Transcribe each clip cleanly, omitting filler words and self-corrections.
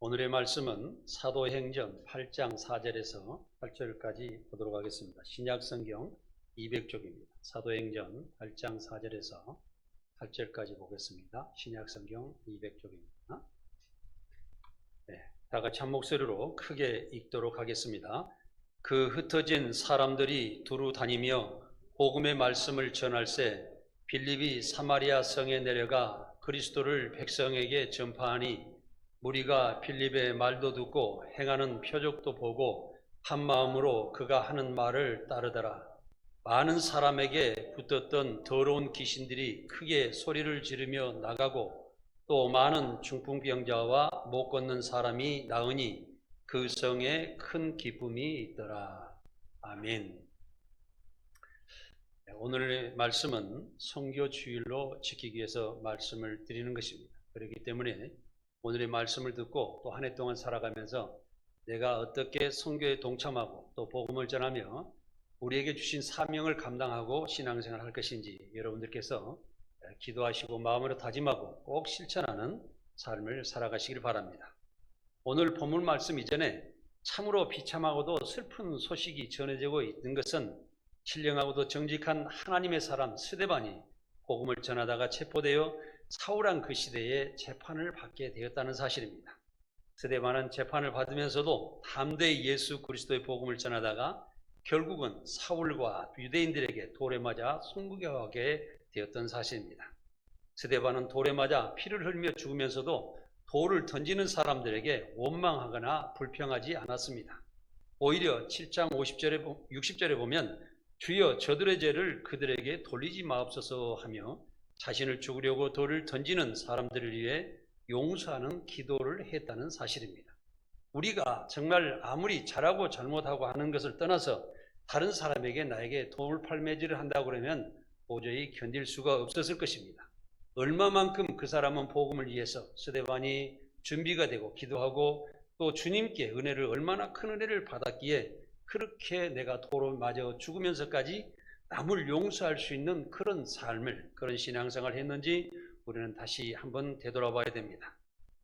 오늘의 말씀은 사도행전 8장 4절에서 8절까지 보도록 하겠습니다. 신약성경 200쪽입니다. 사도행전 8장 4절에서 8절까지 보겠습니다. 신약성경 200쪽입니다. 다 같이 한 목소리로 크게 읽도록 하겠습니다. 그 흩어진 사람들이 두루 다니며 복음의 말씀을 전할새 빌립이 사마리아 성에 내려가 그리스도를 백성에게 전파하니 무리가 빌립의 말도 듣고 행하는 표적도 보고 한 마음으로 그가 하는 말을 따르더라. 많은 사람에게 붙었던 더러운 귀신들이 크게 소리를 지르며 나가고 또 많은 중풍병자와 못 걷는 사람이 나으니 그 성에 큰 기쁨이 있더라. 아멘. 오늘의 말씀은 선교 주일로 지키기 위해서 말씀을 드리는 것입니다. 그렇기 때문에 오늘의 말씀을 듣고 또 한 해 동안 살아가면서 내가 어떻게 선교에 동참하고 또 복음을 전하며 우리에게 주신 사명을 감당하고 신앙생활을 할 것인지 여러분들께서 기도하시고 마음으로 다짐하고 꼭 실천하는 삶을 살아가시길 바랍니다. 오늘 본문 말씀 이전에 참으로 비참하고도 슬픈 소식이 전해지고 있는 것은 신령하고도 정직한 하나님의 사람 스데반이 복음을 전하다가 체포되어 사울왕 그 시대에 재판을 받게 되었다는 사실입니다. 스데반은 재판을 받으면서도 담대히 예수 그리스도의 복음을 전하다가 결국은 사울과 유대인들에게 돌에 맞아 순교하게 되었던 사실입니다. 스데반은 돌에 맞아 피를 흘리며 죽으면서도 돌을 던지는 사람들에게 원망하거나 불평하지 않았습니다. 오히려 7장 60절에 보면 주여 저들의 죄를 그들에게 돌리지 마옵소서 하며 자신을 죽으려고 돌을 던지는 사람들을 위해 용서하는 기도를 했다는 사실입니다. 우리가 정말 아무리 잘하고 잘못하고 하는 것을 떠나서 다른 사람에게 나에게 돌팔매질을 한다고 그러면 도저히 견딜 수가 없었을 것입니다. 얼마만큼 그 사람은 복음을 위해서 스데반이 준비가 되고 기도하고 또 주님께 은혜를 얼마나 큰 은혜를 받았기에 그렇게 내가 돌을 맞아 죽으면서까지 남을 용서할 수 있는 그런 삶을, 그런 신앙생활을 했는지 우리는 다시 한번 되돌아봐야 됩니다.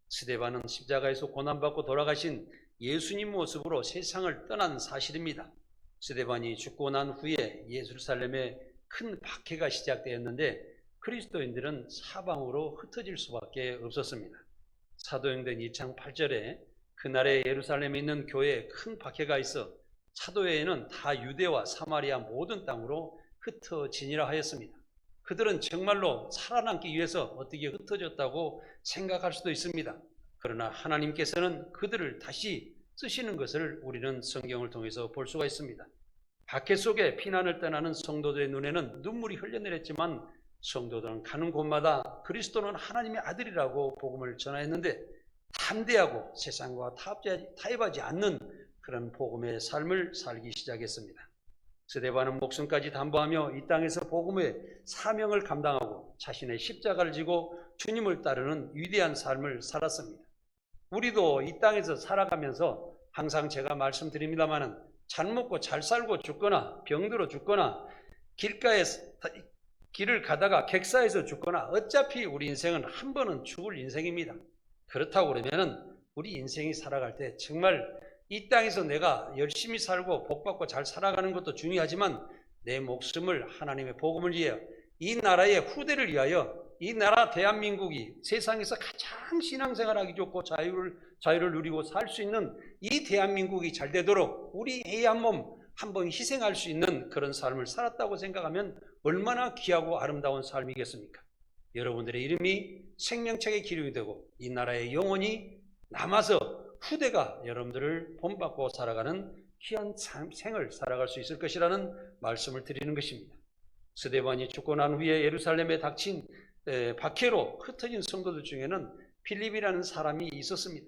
스데반은 십자가에서 고난받고 돌아가신 예수님 모습으로 세상을 떠난 사실입니다. 스데반이 죽고 난 후에 예루살렘에 큰 박해가 시작되었는데 그리스도인들은 사방으로 흩어질 수밖에 없었습니다. 사도행전 2장 8절에 그날에 예루살렘에 있는 교회에 큰 박해가 있어 사도회에는 다 유대와 사마리아 모든 땅으로 흩어지니라 하였습니다. 그들은 정말로 살아남기 위해서 어떻게 흩어졌다고 생각할 수도 있습니다. 그러나 하나님께서는 그들을 다시 쓰시는 것을 우리는 성경을 통해서 볼 수가 있습니다. 박해 속에 피난을 떠나는 성도들의 눈에는 눈물이 흘러내렸지만 성도들은 가는 곳마다 그리스도는 하나님의 아들이라고 복음을 전하였는데 담대하고 세상과 타협하지 않는 그런 복음의 삶을 살기 시작했습니다. 스데반은 목숨까지 담보하며 이 땅에서 복음의 사명을 감당하고 자신의 십자가를 지고 주님을 따르는 위대한 삶을 살았습니다. 우리도 이 땅에서 살아가면서 항상 제가 말씀드립니다마는 잘 먹고 잘 살고 죽거나 병들어 죽거나 길을 가다가 객사에서 죽거나 어차피 우리 인생은 한 번은 죽을 인생입니다. 그렇다고 그러면은 우리 인생이 살아갈 때 정말 이 땅에서 내가 열심히 살고 복받고 잘 살아가는 것도 중요하지만 내 목숨을 하나님의 복음을 위하여 이 나라의 후대를 위하여 이 나라 대한민국이 세상에서 가장 신앙생활하기 좋고 자유를 누리고 살 수 있는 이 대한민국이 잘 되도록 우리 애 한 몸 한 번 희생할 수 있는 그런 삶을 살았다고 생각하면 얼마나 귀하고 아름다운 삶이겠습니까? 여러분들의 이름이 생명책의 기록이 되고 이 나라의 영혼이 남아서 후대가 여러분들을 본받고 살아가는 귀한 생을 살아갈 수 있을 것이라는 말씀을 드리는 것입니다. 스데반이 죽고 난 후에 예루살렘에 닥친 박해로 흩어진 성도들 중에는 빌립이라는 사람이 있었습니다.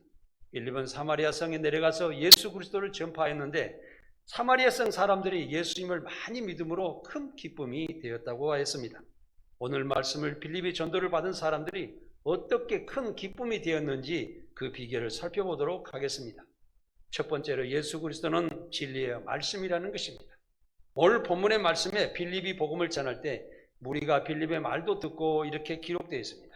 빌립은 사마리아 성에 내려가서 예수 그리스도를 전파했는데 사마리아 성 사람들이 예수님을 많이 믿음으로 큰 기쁨이 되었다고 하였습니다. 오늘 말씀을 빌립의 전도를 받은 사람들이 어떻게 큰 기쁨이 되었는지 그 비결을 살펴보도록 하겠습니다. 첫 번째로 예수 그리스도는 진리의 말씀이라는 것입니다. 오늘 본문의 말씀에 빌립이 복음을 전할 때 무리가 빌립의 말도 듣고 이렇게 기록되어 있습니다.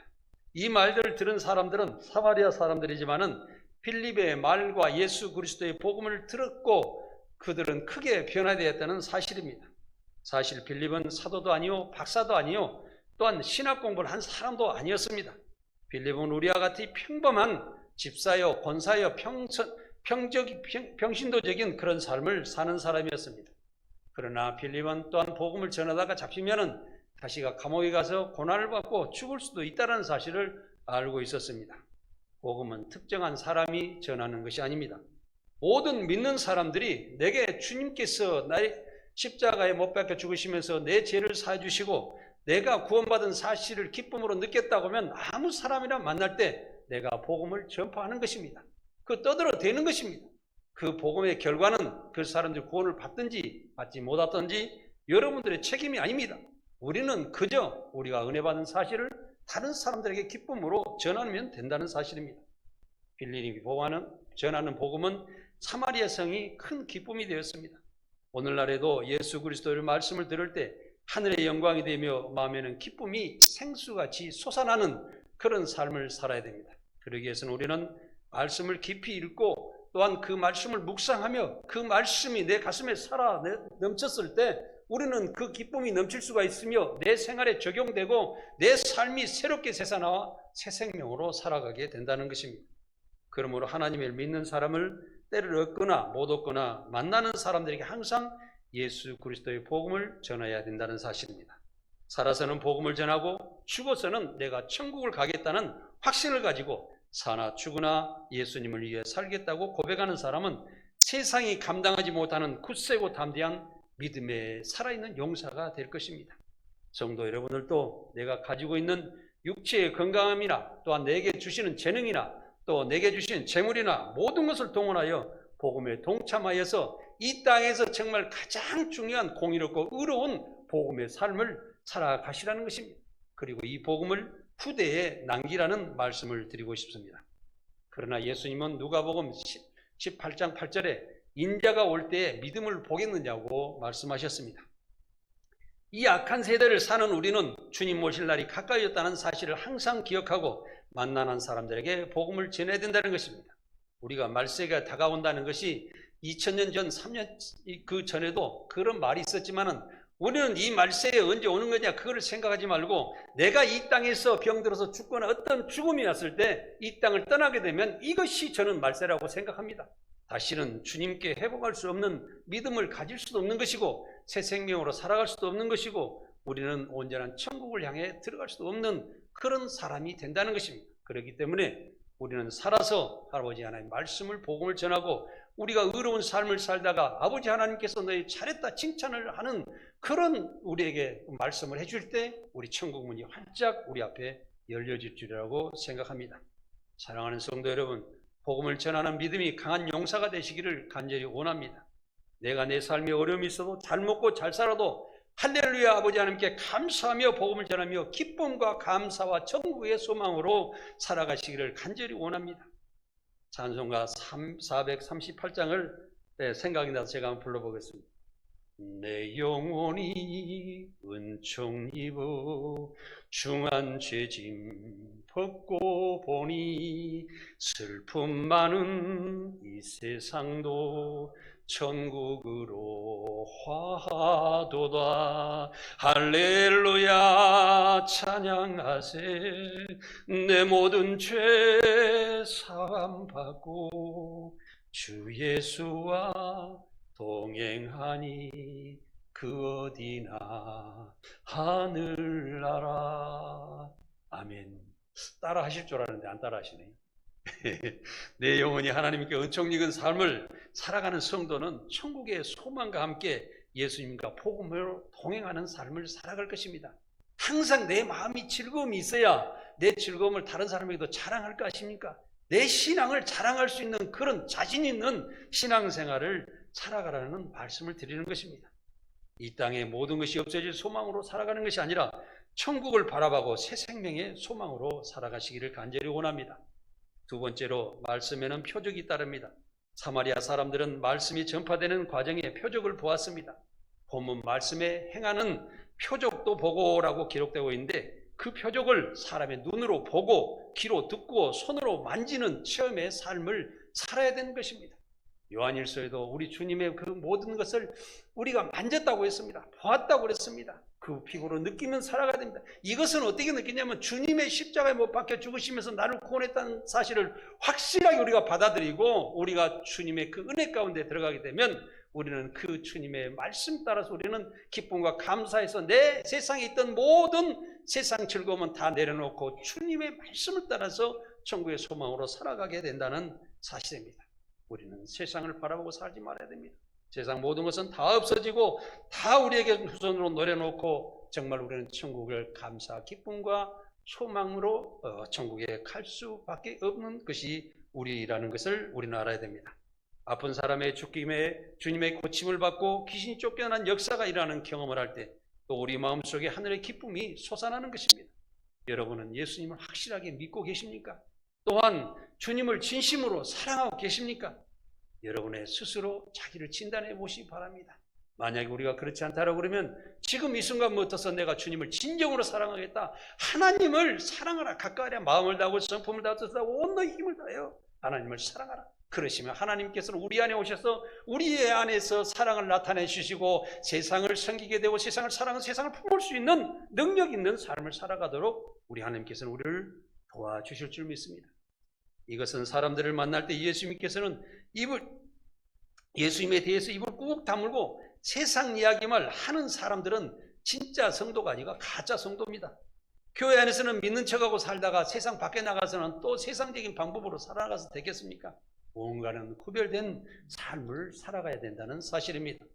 이 말들을 들은 사람들은 사마리아 사람들이지만은 빌립의 말과 예수 그리스도의 복음을 들었고 그들은 크게 변화되었다는 사실입니다. 사실 빌립은 사도도 아니요 박사도 아니요 또한 신학 공부를 한 사람도 아니었습니다. 빌립은 우리와 같이 평범한 집사여 권사여 평신도적인 그런 삶을 사는 사람이었습니다. 그러나 빌립은 또한 복음을 전하다가 잡히면은 다시가 감옥에 가서 고난을 받고 죽을 수도 있다는 사실을 알고 있었습니다. 복음은 특정한 사람이 전하는 것이 아닙니다. 모든 믿는 사람들이 내게 주님께서 나의 십자가에 못 박혀 죽으시면서 내 죄를 사해 주시고 내가 구원받은 사실을 기쁨으로 느꼈다고 하면 아무 사람이나 만날 때 내가 복음을 전파하는 것입니다. 그 떠들어대는 것입니다. 그 복음의 결과는 그 사람들이 구원을 받든지 받지 못하든지 여러분들의 책임이 아닙니다. 우리는 그저 우리가 은혜 받은 사실을 다른 사람들에게 기쁨으로 전하면 된다는 사실입니다. 빌립이 전하는 복음은 사마리아 성이 큰 기쁨이 되었습니다. 오늘날에도 예수 그리스도의 말씀을 들을 때 하늘의 영광이 되며 마음에는 기쁨이 생수같이 솟아나는 그런 삶을 살아야 됩니다. 그러기 위해서는 우리는 말씀을 깊이 읽고 또한 그 말씀을 묵상하며 그 말씀이 내 가슴에 살아 넘쳤을 때 우리는 그 기쁨이 넘칠 수가 있으며 내 생활에 적용되고 내 삶이 새롭게 새사나와 새 생명으로 살아가게 된다는 것입니다. 그러므로 하나님을 믿는 사람을 때를 얻거나 못 얻거나 만나는 사람들에게 항상 예수 그리스도의 복음을 전해야 된다는 사실입니다. 살아서는 복음을 전하고 죽어서는 내가 천국을 가겠다는 확신을 가지고 사나 죽으나 예수님을 위해 살겠다고 고백하는 사람은 세상이 감당하지 못하는 굳세고 담대한 믿음에 살아있는 용사가 될 것입니다. 성도 여러분들도 내가 가지고 있는 육체의 건강함이나 또한 내게 주시는 재능이나 또 내게 주신 재물이나 모든 것을 동원하여 복음에 동참하여서 이 땅에서 정말 가장 중요한 공의롭고 의로운 복음의 삶을 살아가시라는 것입니다. 그리고 이 복음을 후대에 남기라는 말씀을 드리고 싶습니다. 그러나 예수님은 누가복음 18장 8절에 인자가 올 때에 믿음을 보겠느냐고 말씀하셨습니다. 이 악한 세대를 사는 우리는 주님 오실 날이 가까이었다는 사실을 항상 기억하고 만나는 사람들에게 복음을 전해야 된다는 것입니다. 우리가 말세가 다가온다는 것이 2000년 전, 3년 그 전에도 그런 말이 있었지만은 우리는 이 말세에 언제 오는 거냐 그걸 생각하지 말고 내가 이 땅에서 병들어서 죽거나 어떤 죽음이 왔을 때 이 땅을 떠나게 되면 이것이 저는 말세라고 생각합니다. 다시는 주님께 회복할 수 없는 믿음을 가질 수도 없는 것이고 새 생명으로 살아갈 수도 없는 것이고 우리는 온전한 천국을 향해 들어갈 수도 없는 그런 사람이 된다는 것입니다. 그렇기 때문에 우리는 살아서 아버지 하나님 말씀을 복음을 전하고 우리가 의로운 삶을 살다가 아버지 하나님께서 너희 잘했다 칭찬을 하는 그런 우리에게 말씀을 해줄 때 우리 천국 문이 활짝 우리 앞에 열려질 줄이라고 생각합니다. 사랑하는 성도 여러분, 복음을 전하는 믿음이 강한 용사가 되시기를 간절히 원합니다. 내가 내 삶에 어려움이 있어도 잘 먹고 잘 살아도 할렐루야 아버지 하나님께 감사하며 복음을 전하며 기쁨과 감사와 천국의 소망으로 살아가시기를 간절히 원합니다. 찬송가 438장을 생각이 나서 제가 한번 불러보겠습니다. 내 영혼이 은총 입어 중한 죄짐 벗고 보니 슬픔 많은 이 세상도 천국으로 화하도다. 할렐루야 찬양하세. 내 모든 죄 사함받고 주 예수와 동행하니 그 어디나 하늘나라. 아멘. 따라 하실 줄 알았는데 안 따라 하시네요. 내 영혼이 하나님께 은총 익은 삶을 살아가는 성도는 천국의 소망과 함께 예수님과 복음으로 동행하는 삶을 살아갈 것입니다. 항상 내 마음이 즐거움이 있어야 내 즐거움을 다른 사람에게도 자랑할 거 아십니까? 내 신앙을 자랑할 수 있는 그런 자신 있는 신앙생활을 살아가라는 말씀을 드리는 것입니다. 이 땅의 모든 것이 없어질 소망으로 살아가는 것이 아니라 천국을 바라보고 새 생명의 소망으로 살아가시기를 간절히 원합니다. 두 번째로 말씀에는 표적이 따릅니다. 사마리아 사람들은 말씀이 전파되는 과정에 표적을 보았습니다. 본문 말씀에 행하는 표적도 보고라고 기록되고 있는데 그 표적을 사람의 눈으로 보고 귀로 듣고 손으로 만지는 체험의 삶을 살아야 되는 것입니다. 요한일서에도 우리 주님의 그 모든 것을 우리가 만졌다고 했습니다. 보았다고 그랬습니다. 그 피부로 느끼면 살아가야 됩니다. 이것은 어떻게 느끼냐면 주님의 십자가에 못 박혀 죽으시면서 나를 구원했다는 사실을 확실하게 우리가 받아들이고 우리가 주님의 그 은혜 가운데 들어가게 되면 우리는 그 주님의 말씀 따라서 우리는 기쁨과 감사해서 내 세상에 있던 모든 세상 즐거움은 다 내려놓고 주님의 말씀을 따라서 천국의 소망으로 살아가게 된다는 사실입니다. 우리는 세상을 바라보고 살지 말아야 됩니다. 세상 모든 것은 다 없어지고 다 우리에게 후손으로 노려놓고 정말 우리는 천국을 감사, 기쁨과 소망으로 천국에 갈 수밖에 없는 것이 우리라는 것을 우리는 알아야 됩니다. 아픈 사람의 죽임에 주님의 고침을 받고 귀신이 쫓겨난 역사가 일어나는 경험을 할 때 또 우리 마음속에 하늘의 기쁨이 솟아나는 것입니다. 여러분은 예수님을 확실하게 믿고 계십니까? 또한 주님을 진심으로 사랑하고 계십니까? 여러분의 스스로 자기를 진단해 보시기 바랍니다. 만약에 우리가 그렇지 않다라고 그러면 지금 이 순간부터서 내가 주님을 진정으로 사랑하겠다. 하나님을 사랑하라. 가까이라 마음을 다하고 성품을 다하고 온 너의 힘을 다하여 하나님을 사랑하라. 그러시면 하나님께서는 우리 안에 오셔서 우리의 안에서 사랑을 나타내 주시고 세상을 섬기게 되고 세상을 사랑하는 세상을 품을 수 있는 능력 있는 삶을 살아가도록 우리 하나님께서는 우리를 도와주실 줄 믿습니다. 이것은 사람들을 만날 때 예수님께서는 예수님에 대해서 입을 꾹 다물고 세상 이야기만 하는 사람들은 진짜 성도가 아니고 가짜 성도입니다. 교회 안에서는 믿는 척하고 살다가 세상 밖에 나가서는 또 세상적인 방법으로 살아가서 되겠습니까? 무언가는 구별된 삶을 살아가야 된다는 사실입니다.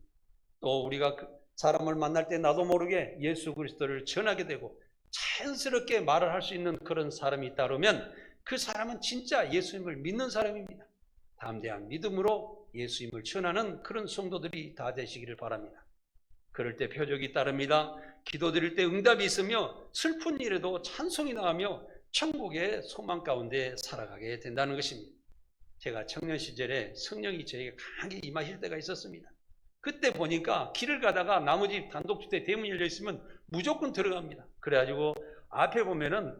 또 우리가 사람을 만날 때 나도 모르게 예수 그리스도를 전하게 되고 자연스럽게 말을 할 수 있는 그런 사람이 있다 그러면 그 사람은 진짜 예수님을 믿는 사람입니다. 담대한 믿음으로 예수님을 전하는 그런 성도들이 다 되시기를 바랍니다. 그럴 때 표적이 따릅니다. 기도드릴 때 응답이 있으며 슬픈 일에도 찬송이 나가며 천국의 소망 가운데 살아가게 된다는 것입니다. 제가 청년 시절에 성령이 저에게 강하게 임하실 때가 있었습니다. 그때 보니까 길을 가다가 나머지 단독주택 대문이 열려 있으면 무조건 들어갑니다. 그래가지고 앞에 보면은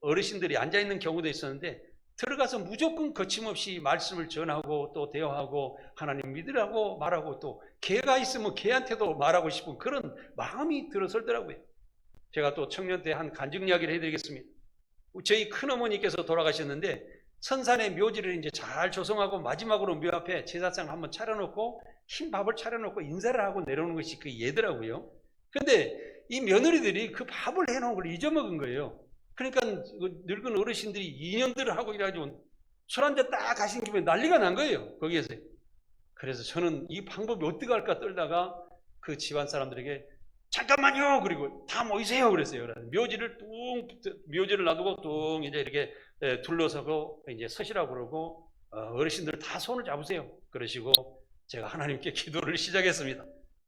어르신들이 앉아있는 경우도 있었는데 들어가서 무조건 거침없이 말씀을 전하고 또 대화하고 하나님 믿으라고 말하고 또 개가 있으면 개한테도 말하고 싶은 그런 마음이 들어설더라고요. 제가 또 청년 때 한 간증 이야기를 해드리겠습니다. 저희 큰어머니께서 돌아가셨는데 선산의 묘지를 이제 잘 조성하고 마지막으로 묘 앞에 제사상을 한번 차려놓고 흰 밥을 차려놓고 인사를 하고 내려오는 것이 그 예더라고요. 근데 이 며느리들이 그 밥을 해놓은 걸 잊어먹은 거예요. 그러니까 늙은 어르신들이 인연들을 하고 이래가지고 술 한잔 딱 가신 김에 난리가 난 거예요. 거기에서. 그래서 저는 이 방법이 어떻게 할까 떨다가 그 집안 사람들에게 잠깐만요. 그리고 다 모이세요. 그랬어요. 묘지를 놔두고 뚱 이제 이렇게 둘러서고 이제 서시라고 그러고 어르신들 다 손을 잡으세요. 그러시고 제가 하나님께 기도를 시작했습니다.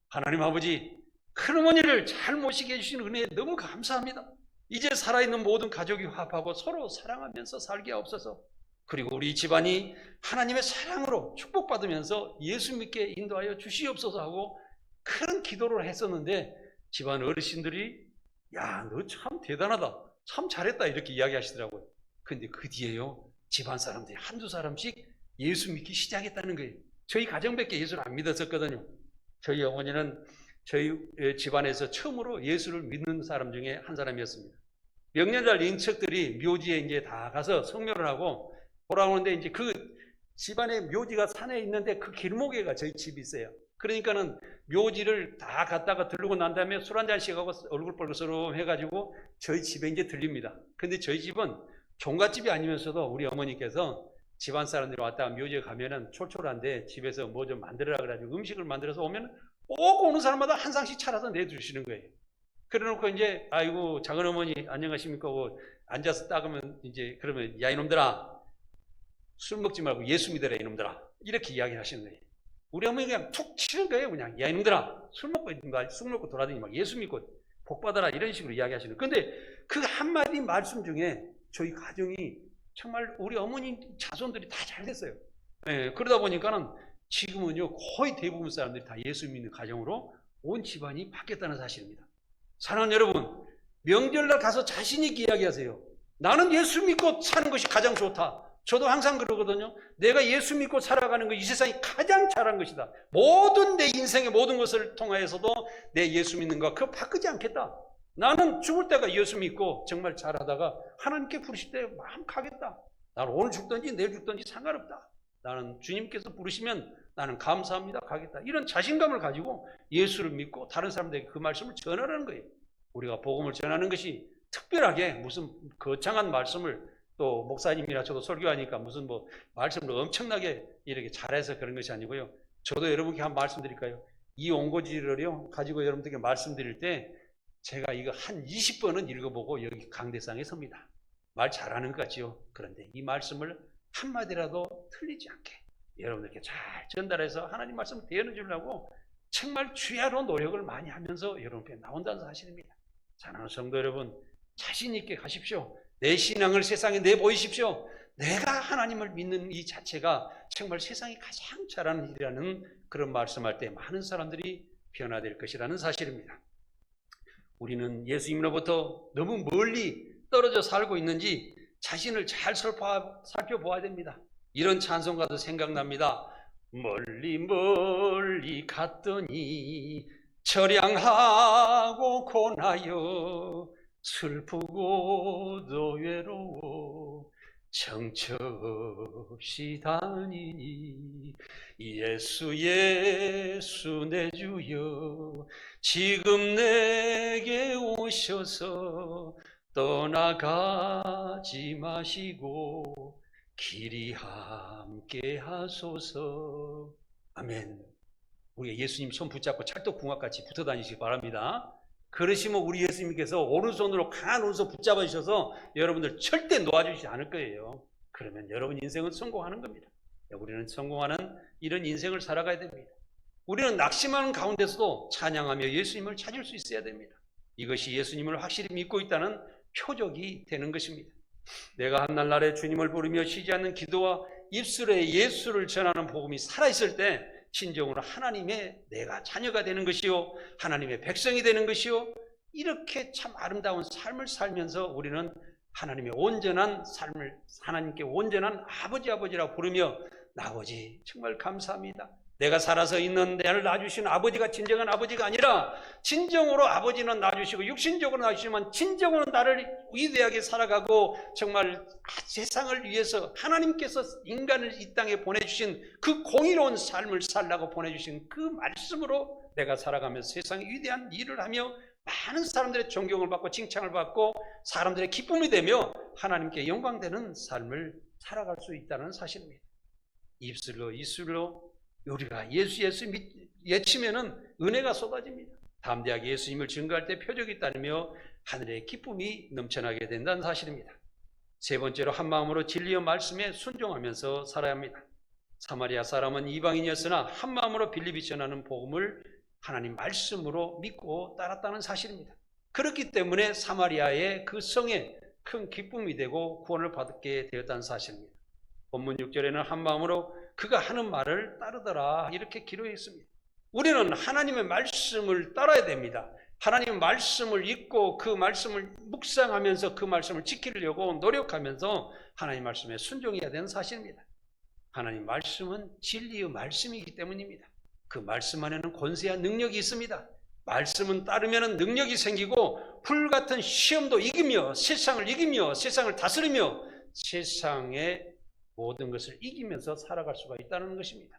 하나님 아버지, 큰어머니를 잘 모시게 해주시는 은혜에 너무 감사합니다. 이제 살아있는 모든 가족이 화합하고 서로 사랑하면서 살게 하옵소서. 그리고 우리 집안이 하나님의 사랑으로 축복받으면서 예수 믿게 인도하여 주시옵소서 하고 큰 기도를 했었는데 집안 어르신들이 야, 너 참 대단하다. 참 잘했다. 이렇게 이야기하시더라고요. 근데 그 뒤에요. 집안 사람들이 한두 사람씩 예수 믿기 시작했다는 거예요. 저희 가정밖에 예수를 안 믿었었거든요. 저희 어머니는 저희 집안에서 처음으로 예수를 믿는 사람 중에 한 사람이었습니다. 명년달 인척들이 묘지에 이제 다 가서 성묘를 하고 돌아오는데 이제 그 집안의 묘지가 산에 있는데 그 길목에가 저희 집이 있어요. 그러니까는 묘지를 다 갔다가 들르고 난 다음에 술 한 잔씩 하고 얼굴 뻘겋게 해가지고 저희 집에 이제 들립니다. 근데 저희 집은 종갓집이 아니면서도 우리 어머니께서 집안 사람들이 왔다가 묘지에 가면은 촐촐한데 집에서 뭐 좀 만들어라 그래가지고 음식을 만들어서 오면 꼭 오는 사람마다 한 상씩 차려서 내주시는 거예요. 그래 놓고 이제 아이고 작은 어머니 안녕하십니까 하고 앉아서 따그면 이제 그러면 야 이놈들아 술 먹지 말고 예수 믿어라 이놈들아 이렇게 이야기를 하시는 거예요. 우리 어머니 그냥 툭 치는 거예요. 그냥 야 이놈들아 술 먹고 돌아다니지 말고 예수 믿고 복 받아라 이런 식으로 이야기하시는 거예요. 근데 그 한마디 말씀 중에 저희 가정이 정말 우리 어머니 자손들이 다 잘 됐어요. 예, 그러다 보니까는 지금은요 거의 대부분 사람들이 다 예수 믿는 가정으로 온 집안이 바뀌었다는 사실입니다. 사랑하는 여러분, 명절날 가서 자신 있게 이야기하세요. 나는 예수 믿고 사는 것이 가장 좋다. 저도 항상 그러거든요. 내가 예수 믿고 살아가는 거 이 세상이 가장 잘한 것이다. 모든 내 인생의 모든 것을 통하여서도 내 예수 믿는 거 그거 바꾸지 않겠다. 나는 죽을 때가 예수 믿고 정말 잘하다가 하나님께 부르실 때 마음 가겠다. 나는 오늘 죽든지 내일 죽든지 상관없다. 나는 주님께서 부르시면 나는 감사합니다 가겠다. 이런 자신감을 가지고 예수를 믿고 다른 사람들에게 그 말씀을 전하라는 거예요. 우리가 복음을 전하는 것이 특별하게 무슨 거창한 말씀을 또 목사님이나 저도 설교하니까 무슨 뭐 말씀을 엄청나게 이렇게 잘해서 그런 것이 아니고요. 저도 여러분께 한 말씀 드릴까요? 이 원고지를요 가지고 여러분들께 말씀드릴 때 제가 이거 한 20번은 읽어보고 여기 강대상에 섭니다. 말 잘하는 것 같지요. 그런데 이 말씀을 한마디라도 틀리지 않게 여러분들께 잘 전달해서 하나님 말씀을 대언해 주려고 정말 주야로 노력을 많이 하면서 여러분께 나온다는 사실입니다. 사랑하는 성도 여러분, 자신 있게 가십시오. 내 신앙을 세상에 내보이십시오. 내가 하나님을 믿는 이 자체가 정말 세상이 가장 잘하는 일이라는 그런 말씀할 때 많은 사람들이 변화될 것이라는 사실입니다. 우리는 예수님으로부터 너무 멀리 떨어져 살고 있는지 자신을 잘 살펴보아야 됩니다. 이런 찬송가도 생각납니다. 멀리 멀리 갔더니 처량하고 고나여 슬프고도 외로워 정처없이 다니니 예수 예수 내 주여 지금 내게 오셔서 떠나가지 마시고 길이 함께 하소서. 아멘. 우리 예수님 손 붙잡고 찰떡궁합같이 붙어 다니시기 바랍니다. 그러시면 우리 예수님께서 오른손으로 강한 오른손 붙잡아 주셔서 여러분들 절대 놓아주시지 않을 거예요. 그러면 여러분 인생은 성공하는 겁니다. 우리는 성공하는 이런 인생을 살아가야 됩니다. 우리는 낙심하는 가운데서도 찬양하며 예수님을 찾을 수 있어야 됩니다. 이것이 예수님을 확실히 믿고 있다는 표적이 되는 것입니다. 내가 한날날에 주님을 부르며 쉬지 않는 기도와 입술에 예수를 전하는 복음이 살아있을 때 진정으로 하나님의 내가 자녀가 되는 것이요 하나님의 백성이 되는 것이요 이렇게 참 아름다운 삶을 살면서 우리는 하나님의 온전한 삶을 하나님께 온전한 아버지라고 부르며 아버지 정말 감사합니다. 내가 살아서 있는 나를 낳아주신 아버지가 진정한 아버지가 아니라 진정으로 아버지는 낳아주시고 육신적으로 낳아주시지만 진정으로 나를 위대하게 살아가고 정말 세상을 위해서 하나님께서 인간을 이 땅에 보내주신 그 공의로운 삶을 살라고 보내주신 그 말씀으로 내가 살아가면서 세상에 위대한 일을 하며 많은 사람들의 존경을 받고 칭찬을 받고 사람들의 기쁨이 되며 하나님께 영광되는 삶을 살아갈 수 있다는 사실입니다. 입술로 우리가 예수 외치면은 은혜가 쏟아집니다. 담대하게 예수님을 증거할 때 표적이 따르며 하늘의 기쁨이 넘쳐나게 된다는 사실입니다. 세 번째로 한 마음으로 진리의 말씀에 순종하면서 살아야 합니다. 사마리아 사람은 이방인이었으나 한 마음으로 빌립이 전하는 복음을 하나님 말씀으로 믿고 따랐다는 사실입니다. 그렇기 때문에 사마리아의 그 성에 큰 기쁨이 되고 구원을 받게 되었다는 사실입니다. 본문 6절에는 한 마음으로 그가 하는 말을 따르더라 이렇게 기록해 있습니다. 우리는 하나님의 말씀을 따라야 됩니다. 하나님의 말씀을 읽고 그 말씀을 묵상하면서 그 말씀을 지키려고 노력하면서 하나님 말씀에 순종해야 되는 사실입니다. 하나님 말씀은 진리의 말씀이기 때문입니다. 그 말씀 안에는 권세와 능력이 있습니다. 말씀은 따르면 능력이 생기고 불같은 시험도 이기며 세상을 다스리며 세상의 모든 것을 이기면서 살아갈 수가 있다는 것입니다.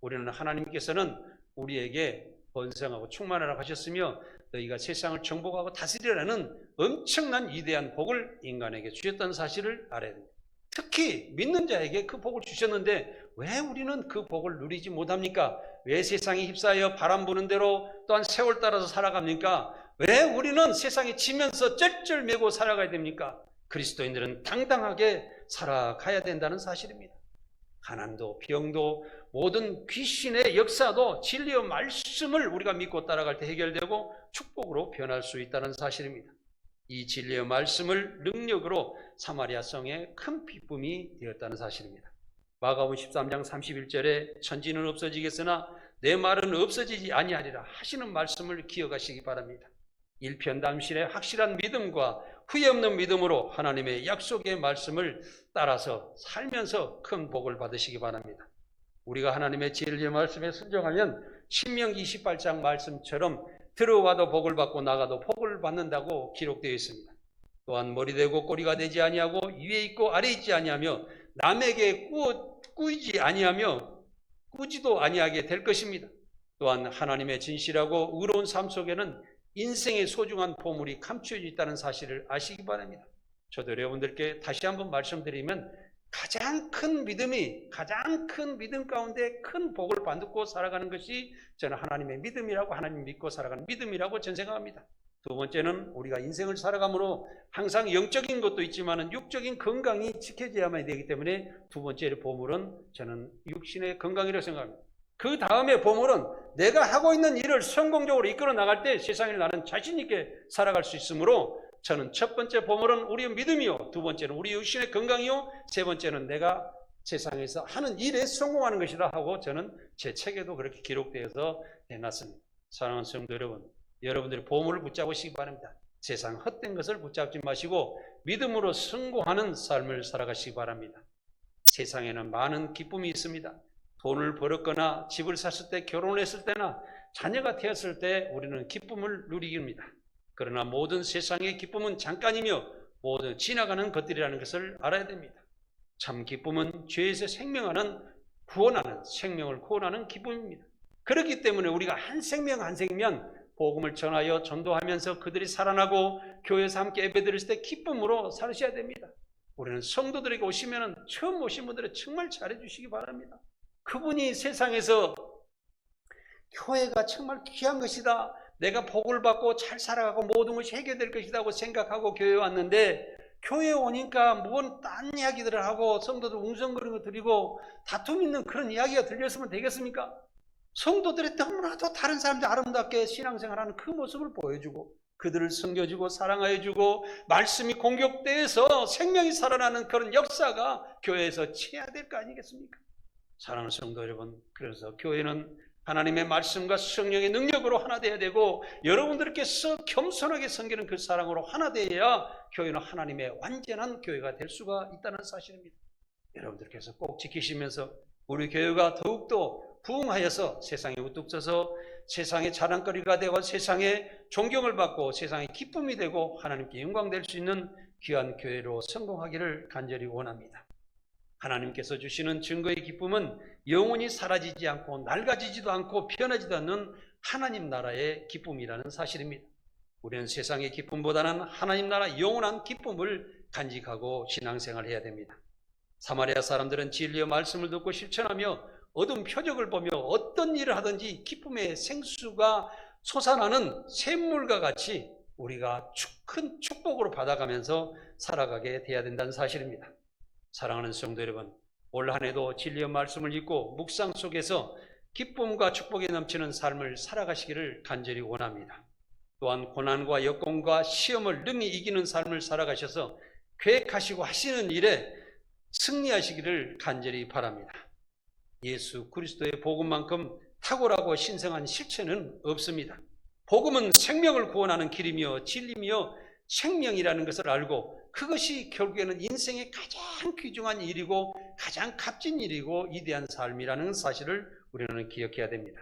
우리는 하나님께서는 우리에게 번성하고 충만하라고 하셨으며 너희가 세상을 정복하고 다스리라는 엄청난 위대한 복을 인간에게 주셨다는 사실을 알아야 됩니다. 특히 믿는 자에게 그 복을 주셨는데 왜 우리는 그 복을 누리지 못합니까? 왜 세상에 휩싸여 바람 부는 대로 또한 세월 따라서 살아갑니까? 왜 우리는 세상에 지면서 쩔쩔매고 살아가야 됩니까? 그리스도인들은 당당하게 살아가야 된다는 사실입니다. 가난도 병도 모든 귀신의 역사도 진리의 말씀을 우리가 믿고 따라갈 때 해결되고 축복으로 변할 수 있다는 사실입니다. 이 진리의 말씀을 능력으로 사마리아 성에 큰 기쁨이 되었다는 사실입니다. 마가복음 13장 31절에 천지는 없어지겠으나 내 말은 없어지지 아니하리라 하시는 말씀을 기억하시기 바랍니다. 일편단심의 확실한 믿음과 후회 없는 믿음으로 하나님의 약속의 말씀을 따라서 살면서 큰 복을 받으시기 바랍니다. 우리가 하나님의 진리의 말씀에 순종하면 신명기 28장 말씀처럼 들어와도 복을 받고 나가도 복을 받는다고 기록되어 있습니다. 또한 머리 되고 꼬리가 되지 아니하고 위에 있고 아래 있지 아니하며 남에게 꾸이지 아니하며 꾸지도 아니하게 될 것입니다. 또한 하나님의 진실하고 의로운 삶 속에는 인생의 소중한 보물이 감추어져 있다는 사실을 아시기 바랍니다. 저도 여러분들께 다시 한번 말씀드리면 가장 큰 믿음 가운데 큰 복을 받고 살아가는 것이 저는 하나님의 믿음이라고, 하나님 믿고 살아가는 믿음이라고 저는 생각합니다. 두 번째는 우리가 인생을 살아감으로 항상 영적인 것도 있지만 육적인 건강이 지켜져야만 되기 때문에 두 번째 보물은 저는 육신의 건강이라고 생각합니다. 그 다음에 보물은 내가 하고 있는 일을 성공적으로 이끌어 나갈 때 세상에 나는 자신 있게 살아갈 수 있으므로 저는 첫 번째 보물은 우리의 믿음이요, 두 번째는 우리 육신의 건강이요, 세 번째는 내가 세상에서 하는 일에 성공하는 것이다 하고 저는 제 책에도 그렇게 기록되어서 해놨습니다. 사랑하는 성도 여러분, 여러분들이 보물을 붙잡으시기 바랍니다. 세상 헛된 것을 붙잡지 마시고 믿음으로 성공하는 삶을 살아가시기 바랍니다. 세상에는 많은 기쁨이 있습니다. 돈을 벌었거나 집을 샀을 때, 결혼을 했을 때나 자녀가 되었을 때 우리는 기쁨을 누리기입니다. 그러나 모든 세상의 기쁨은 잠깐이며 모든 지나가는 것들이라는 것을 알아야 됩니다. 참 기쁨은 죄에서 구원하는 생명을 구원하는 기쁨입니다. 그렇기 때문에 우리가 한 생명 한 생명 복음을 전하여 전도하면서 그들이 살아나고 교회에서 함께 예배드릴 때 기쁨으로 살으셔야 됩니다. 우리는 성도들에게 오시면 처음 오신 분들은 정말 잘해주시기 바랍니다. 그분이 세상에서 교회가 정말 귀한 것이다, 내가 복을 받고 잘 살아가고 모든 것이 해결될 것이다 고 생각하고 교회에 왔는데 교회에 오니까 뭔 딴 이야기들을 하고 성도들 웅성거리는 거 드리고 다툼 있는 그런 이야기가 들렸으면 되겠습니까? 성도들이 너무나도 다른 사람들 아름답게 신앙생활하는 그 모습을 보여주고 그들을 섬겨주고 사랑하여주고 말씀이 공격돼서 생명이 살아나는 그런 역사가 교회에서 취해야 될 거 아니겠습니까? 사랑하는 성도 여러분, 그래서 교회는 하나님의 말씀과 성령의 능력으로 하나 되어야 되고 여러분들께서 겸손하게 섬기는 그 사랑으로 하나 되어야 교회는 하나님의 완전한 교회가 될 수가 있다는 사실입니다. 여러분들께서 꼭 지키시면서 우리 교회가 더욱더 부흥하여서 세상에 우뚝 서서 세상의 자랑거리가 되고 세상에 존경을 받고 세상의 기쁨이 되고 하나님께 영광될 수 있는 귀한 교회로 성공하기를 간절히 원합니다. 하나님께서 주시는 증거의 기쁨은 영원히 사라지지 않고 낡아지지도 않고 변하지도 않는 하나님 나라의 기쁨이라는 사실입니다. 우리는 세상의 기쁨보다는 하나님 나라 영원한 기쁨을 간직하고 신앙생활을 해야 됩니다. 사마리아 사람들은 진리의 말씀을 듣고 실천하며 어두운 표적을 보며 어떤 일을 하든지 기쁨의 생수가 솟아나는 샘물과 같이 우리가 큰 축복으로 받아가면서 살아가게 돼야 된다는 사실입니다. 사랑하는 성도 여러분, 올 한 해도 진리의 말씀을 읽고 묵상 속에서 기쁨과 축복에 넘치는 삶을 살아가시기를 간절히 원합니다. 또한 고난과 역경과 시험을 능히 이기는 삶을 살아가셔서 계획하시고 하시는 일에 승리하시기를 간절히 바랍니다. 예수 그리스도의 복음만큼 탁월하고 신성한 실체는 없습니다. 복음은 생명을 구원하는 길이며 진리며 생명이라는 것을 알고 그것이 결국에는 인생의 가장 귀중한 일이고 가장 값진 일이고 위대한 삶이라는 사실을 우리는 기억해야 됩니다.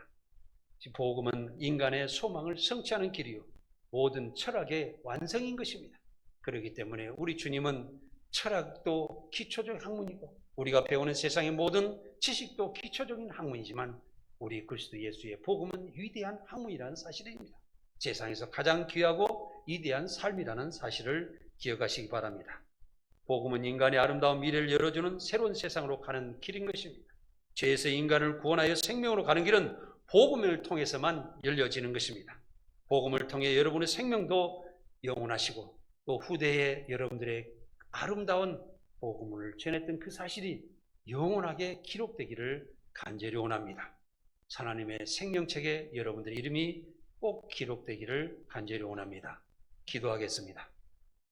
복음은 인간의 소망을 성취하는 길이요 모든 철학의 완성인 것입니다. 그렇기 때문에 우리 주님은 철학도 기초적인 학문이고 우리가 배우는 세상의 모든 지식도 기초적인 학문이지만 우리 그리스도 예수의 복음은 위대한 학문이라는 사실입니다. 세상에서 가장 귀하고 위대한 삶이라는 사실을 기억하시기 바랍니다. 복음은 인간의 아름다운 미래를 열어주는 새로운 세상으로 가는 길인 것입니다. 죄에서 인간을 구원하여 생명으로 가는 길은 복음을 통해서만 열려지는 것입니다. 복음을 통해 여러분의 생명도 영원하시고 또 후대에 여러분들의 아름다운 복음을 전했던 그 사실이 영원하게 기록되기를 간절히 원합니다. 하나님의 생명책에 여러분들의 이름이 꼭 기록되기를 간절히 원합니다. 기도하겠습니다.